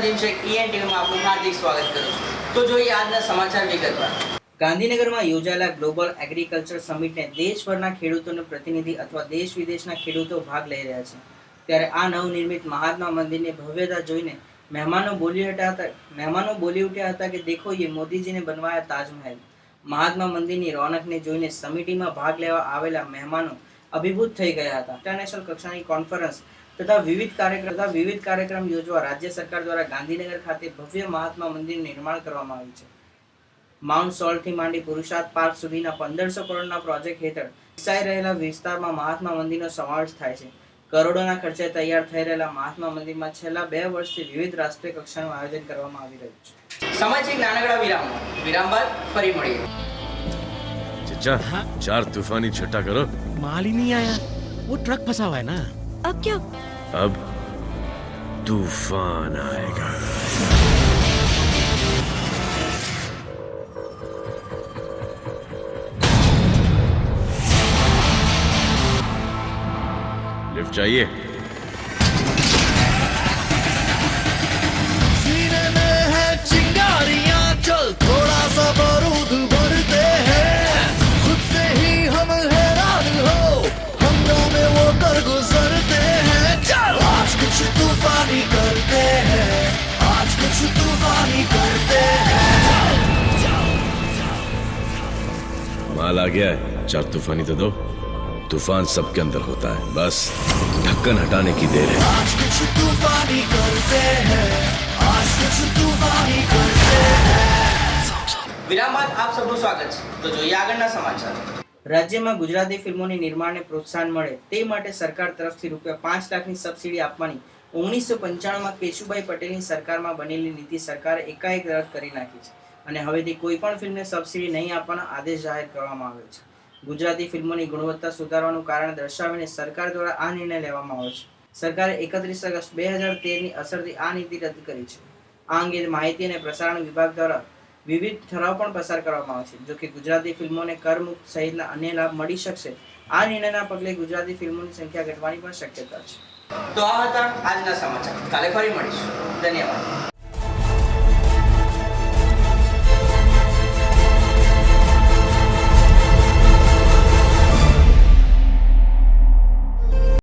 નદીમ શેખ ઈએનટીવીમાં આપનું હાર્દિક સ્વાગત કરું છું. તો જોઈએ આજના સમાચાર વિગતવાર. ગાંધીનગરમાં યોજાયેલા ગ્લોબલ એગ્રીકલ્ચર સમિટને દેશભરના ખેડૂતોના પ્રતિનિધિ અથવા દેશ વિદેશના ખેડૂતો ભાગ લઈ રહ્યા છે. ત્યારે આ નવનિર્મિત મહાત્મા મંદિરની ભવ્યતા જોઈને મહેમાનો બોલી ઉઠ્યા હતા કે દેખો યે મોદીજીને बनवाया ताजमहल. મહાત્મા મંદિરની રોનકને જોઈને સમિટીમાં ભાગ લેવા આવેલા મહેમાનો અભિભૂત થઈ ગયા હતા. ઇન્ટરનેશનલ કક્ષાની કોન્ફરન્સ તથા વિવિધ કાર્યક્રમ યોજવા રાજ્ય સરકાર દ્વારા ગાંધીનગર ખાતે ભવ્ય મહાત્મા મંદિરનું નિર્માણ કરવામાં આવ્યું છે. માઉન્ટ સોલ્ટથી માંડી પુરુષાર્થ પાર્ક સુધીના 1500 કરોડના પ્રોજેક્ટ હેઠળ વિકસાઈ રહેલા વિસ્તારમાં મહાત્મા મંદિરનો સમાવેશ થાય છે. કરોડોના ખર્ચે તૈયાર થઈ રહેલા મહાત્મા મંદિરમાં છેલ્લા 2 વર્ષથી વિવિધ રાષ્ટ્રીય કક્ષાનું આયોજન કરવામાં આવી રહ્યું છે. સમયથી નાનકડા વિરામ બાદ ફરી મળીએ. चचा, 4 तूफानी छठा करो. माल ही नहीं आया, वो ट्रक फंसा हुआ है ना. अब क्या? अब तूफान आएगा. लिफ्ट चाहिए? सीने में है चिंगारियां, चल थोड़ा सा बारूद भरते हैं. खुद से ही हम हैरान हो, हंगामे वो कर गुजरते हैं. चल आज कुछ तूफानी करते हैं, आज कुछ तूफानी करते हैं. माल आ गया है. 4 तूफानी तो दो. तूफान सबके अंदर होता है, बस ढक्कन हटाने की देर है. आज कुछ तूफानी करते हैं, आज कुछ तूफानी करते हैं. વિરામ બાદ આપ સૌનું સ્વાગત છે. તો જોઈએ આગળના સમાચાર. રાજ્યમાં ગુજરાતી ફિલ્મોની નિર્માણને પ્રોત્સાહન મળે તે માટે સરકાર તરફથી ₹5 લાખની સબસિડી આપવાની 1995માં કેશુભાઈ પટેલની સરકારમાં બનેલી નીતિ સરકારે એકાએક રદ કરી નાખી છે અને હવેથી કોઈ પણ ફિલ્મને સબસિડી નહીં આપવાનો આદેશ જાહેર કરવામાં આવ્યો છે. ગુજરાતી ફિલ્મોની ગુણવત્તા સુધારવાનું કારણ દર્શાવીને સરકાર દ્વારા આ નિર્ણય લેવામાં આવ્યો છે. સરકારે 31 ઓગસ્ટ 2013ની અસરથી આ નીતિ રદ કરી છે. આ અંગે માહિતી અને પ્રસારણ વિભાગ દ્વારા વિવિધ ઠરાવ પણ પસાર કરવામાં આવશે. જો કે ગુજરાતી ફિલ્મોને કરમુક્ત સહિતના અન્ય લાભ મળી શકશે. આ નિર્ણયના પગલે ગુજરાતી ફિલ્મોની સંખ્યા ઘટવાની પણ શક્યતા છે. તો આ હતા આજના સમાચાર. કાલે ફરી મળીશું. ધન્યવાદ.